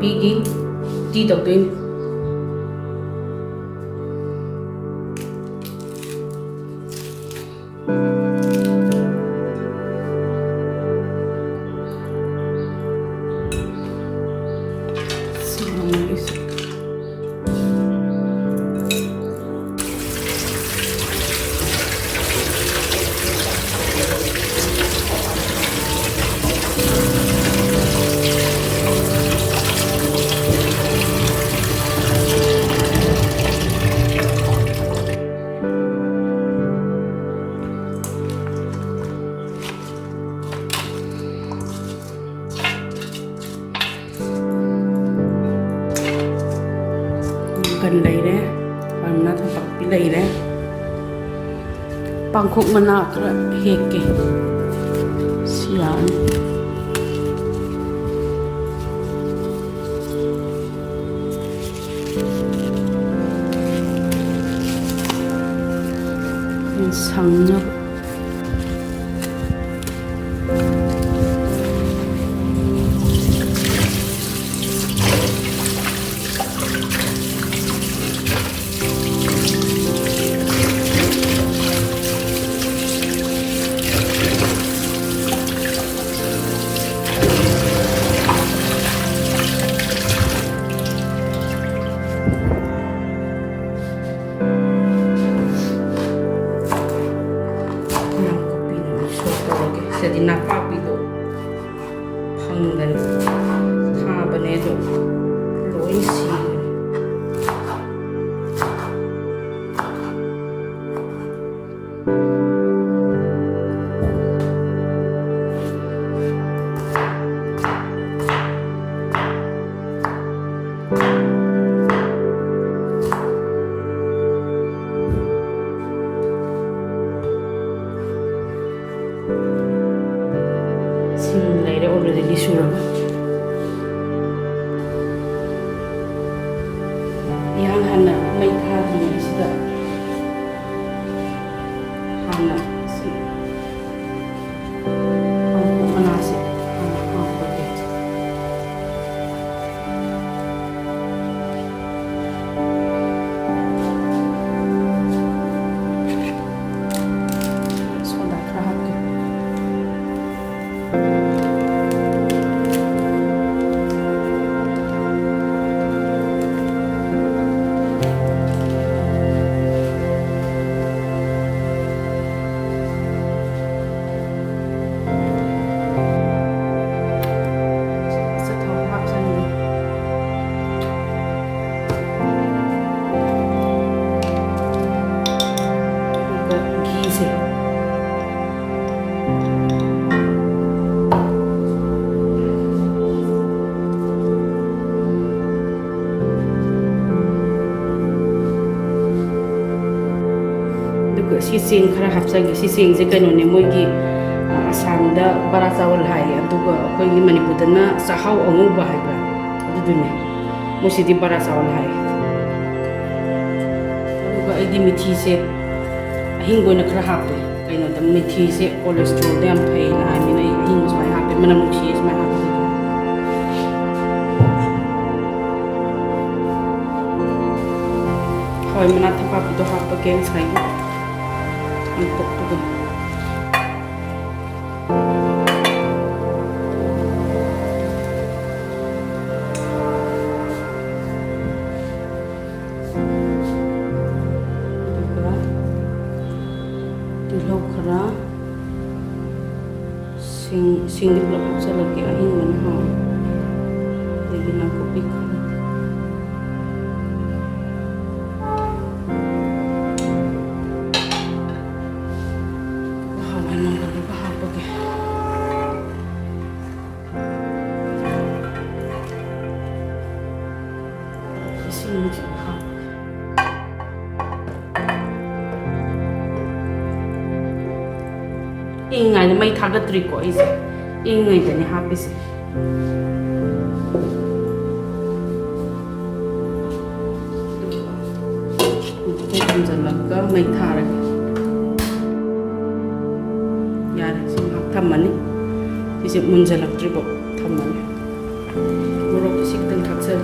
ꯅꯥꯄꯤꯒꯤ T ꯇꯧꯗꯣꯏꯅꯤ gun ꯂꯩꯔꯦ, ꯃꯅꯥ ꯊꯝꯄꯥꯛꯄꯤ ꯂꯩꯔꯦ, ꯄꯥꯡꯈꯣꯛ ꯃꯅꯥ ꯈꯔ ꯍꯦꯛꯀꯦ. ꯁꯤ ꯌꯥꯔꯅꯤ. ꯁꯪꯅꯕ. ꯁꯤꯗꯤ ꯅꯄꯥꯛꯄꯤꯗꯣ ꯐꯪꯗꯅ ꯊꯥꯕꯅꯦ ꯑꯗꯣ ꯂꯣꯏ ꯁꯤꯈ꯭ꯔꯦ. ꯂꯩꯔꯦ ꯑꯣꯜꯔꯦꯗꯤ ꯁꯨꯔꯒ. ꯏꯍꯥꯟ ꯍꯥꯟꯅ ꯃꯩ ꯊꯥꯗ꯭ꯔꯤꯉꯩꯁꯤꯗ ꯍꯥꯟꯅ ꯁꯤ ꯄꯥꯡꯈꯣꯛ ꯃꯅꯥꯁꯦ ꯍꯥꯟꯅ ꯍꯥꯞꯄꯒꯦ. ꯁꯣꯗꯥ ꯈꯔ ꯍꯥꯞꯀꯦ. ꯁꯤ ꯆꯦꯡ ꯈꯔ ꯍꯥꯞꯆꯒꯦ. ꯁꯤ ꯆꯦꯡꯁꯦ ꯀꯩꯅꯣꯅꯦ, ꯃꯣꯏꯒꯤ ꯑꯁꯥꯝꯗ ꯕꯔꯥ ꯆꯥꯋꯜ ꯍꯥꯏꯌꯦ, ꯑꯗꯨꯒ ꯑꯩꯈꯣꯏꯒꯤ ꯃꯅꯤꯄꯨꯔꯗꯅ ꯆꯥꯛꯍꯥꯎ ꯑꯉꯧꯕ ꯍꯥꯏꯕ꯭ꯔꯥ ꯑꯗꯨꯗꯨꯅꯦ. ꯃꯣꯏꯁꯤꯗꯤ ꯕꯔꯥ ꯆꯥꯋꯜ ꯍꯥꯏꯌꯦ. ꯑꯗꯨꯒ ꯑꯩꯗꯤ ꯃꯤꯊꯤꯁꯦ ꯑꯍꯤꯡꯕ ꯑꯣꯏꯅ ꯈꯔ ꯍꯥꯞꯄꯦ. ꯀꯩꯅꯣꯗ ꯃꯤꯊꯤꯁꯦ ꯀꯣꯂꯦꯁꯇ꯭ꯔꯣꯜꯗ ꯌꯥꯝ ꯐꯩꯅ ꯍꯥꯏꯕꯅꯤꯅ ꯑꯩ ꯑꯍꯤꯡꯕ ꯁꯨꯃꯥꯏꯅ ꯍꯥꯞꯄꯦ. ꯃꯅꯝ ꯅꯨꯡꯁꯤꯌꯦ ꯁꯨꯃꯥꯏꯅ ꯍꯥꯞꯄꯗꯤ. ꯍꯋꯥꯏ ꯃꯅꯥ ꯊꯝꯄꯥꯛꯄꯤꯗꯣ ꯍꯥꯞꯄꯒꯦ. ꯉꯁꯥꯏꯒꯤ ꯄꯥꯡꯈꯣꯛꯇꯨꯒ. ꯇꯤꯜꯍꯧ ꯈꯔ, ꯁꯤꯡꯗꯤ ꯄꯨꯂꯞ ꯍꯥꯞꯆꯤꯜꯂꯒꯦ, ꯑꯍꯤꯡꯕꯅ ꯍꯥꯎꯋꯦ. ꯑꯗꯒꯤ ꯅꯥꯀꯨꯞꯄꯤ ꯈꯔ. ꯍꯋꯥꯏ ꯃꯪꯒꯜꯗꯨꯒ ꯍꯥꯞꯄꯒꯦ. ꯏꯁꯤꯡꯁꯦ ꯍꯥꯞꯄꯒꯦ. ꯏꯪꯉꯤꯉꯩꯗ ꯃꯩ ꯊꯥꯒꯠꯇ꯭ꯔꯤꯀꯣ ꯑꯩꯁꯦ. ꯏꯪꯉꯤꯉꯩꯗꯅꯦ ꯍꯥꯞꯄꯤꯁꯦ. ꯊꯝꯖꯤꯜꯂꯒ ꯃꯩ ꯊꯥꯔꯒꯦ. ꯌꯥꯔꯦ. ꯁꯤ ꯉꯥꯏꯍꯥꯛ ꯊꯝꯃꯅꯤ. ꯁꯤꯁꯦ ꯃꯨꯟꯖꯜꯂꯛꯇ꯭ꯔꯤꯐꯥꯎ ꯊꯝꯃꯅꯤ. ꯃꯣꯔꯣꯛ ꯈꯤꯇꯪ ꯊꯥꯛꯆꯤꯜꯂꯦ. hapsal.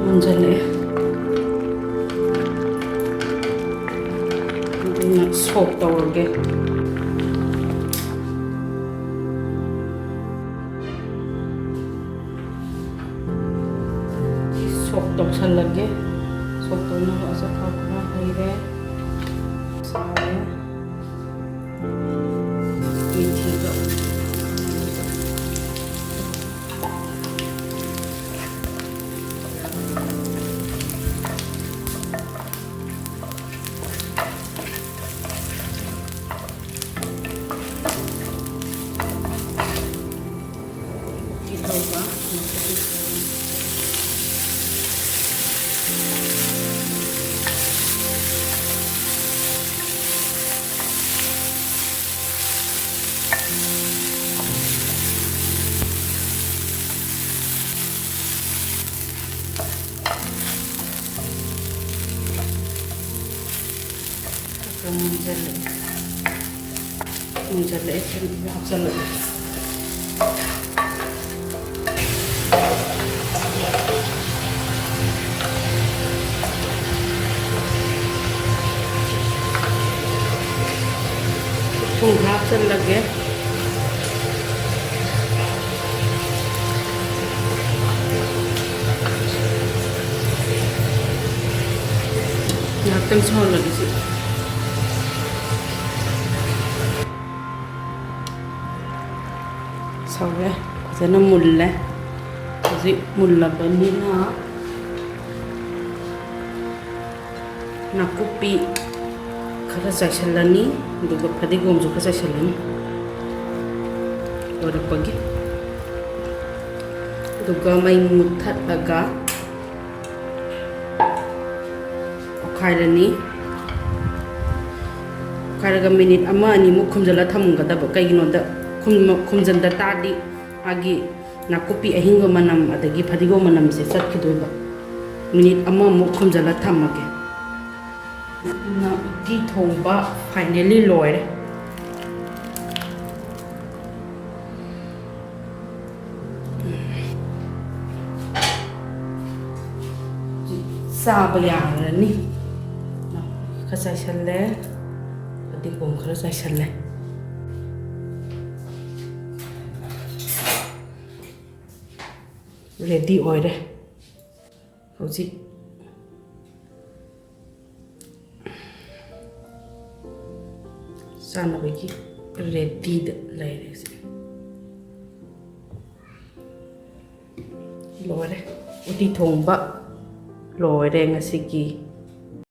Manjale. Ini soak tawage. Sok salage. Sok to na asa kapra haire. Sare. Methi ga. Ito ba? Menjadi ikan hapsal. Hapsal lagi. Natin semua lagi sih. Sawe, sana mulle. Jadi mulla banina. Nakupi kara saishalani, duga padigom juga saishalani. Ora pagi. Duga mai muthat laga. Okairani. Karaga minute ama ani mu khumjala thamungada ba kaiginoda khumjanda tadi agi nakupi ahinga manam adagi phadigo manam se satkidoiba minute ama mu khumjala thamage na uti thongba finally loire saba yarani khasai challe adigom khara sai challe ready oire hojik sana bagi ready da laire se loire uti thongba loire ngasigi